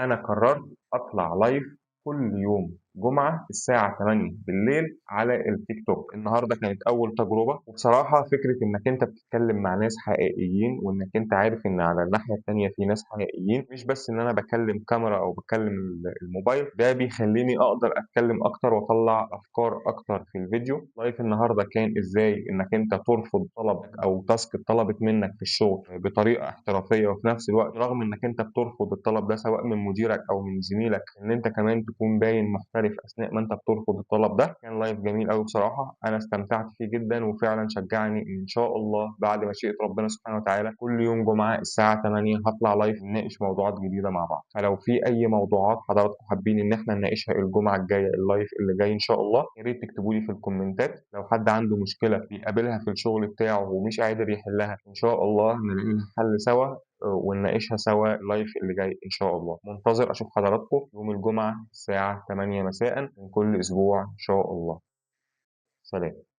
أنا قررت أطلع لايف كل يوم جمعة الساعة 8 بالليل على التيك توك. النهارده كانت أول تجربة، وبصراحة فكرة إنك أنت بتتكلم مع ناس حقيقيين وإنك أنت عارف إن على الناحية التانية في ناس حقيقيين، مش بس إن أنا بكلم كاميرا أو بكلم الموبايل، ده بيخليني أقدر أتكلم أكتر وأطلع أفكار أكتر في الفيديو. لايف النهارده كان إزاي إنك أنت ترفض طلب أو تاسك اتطلبت منك في الشغل بطريقة احترافية، وفي نفس الوقت رغم إنك أنت بترفض الطلب ده سواء من مديرك أو من زميلك إن أنت كمان تكون باين محترف أثناء ما أنت بترفض الطلب ده. كان لايف جميل أوي بصراحة، أنا استمتعت فيه جدا، وفعلا شجعني إن شاء الله بعد مشيئة ربنا سبحانه وتعالى كل يوم جمعة الساعة 8 هطلع لايف نناقش موضوعات جديدة مع بعض. فلو في أي موضوعات حضراتكم حابين إن إحنا نناقشها الجمعة الجاية اللايف اللي جاي إن شاء الله، يا ريت تكتبوا لي في الكومنتات. لو حد عنده مشكلة بيقابلها في الشغل بتاعه ومش قادر يحلها، إن شاء الله نلاقي لها حل سوا ونناقشها سوا اللايف اللي جاي إن شاء الله. منتظر أشوف حضراتكم يوم الجمعة الساعة 8 مساء من كل أسبوع إن شاء الله. سلام.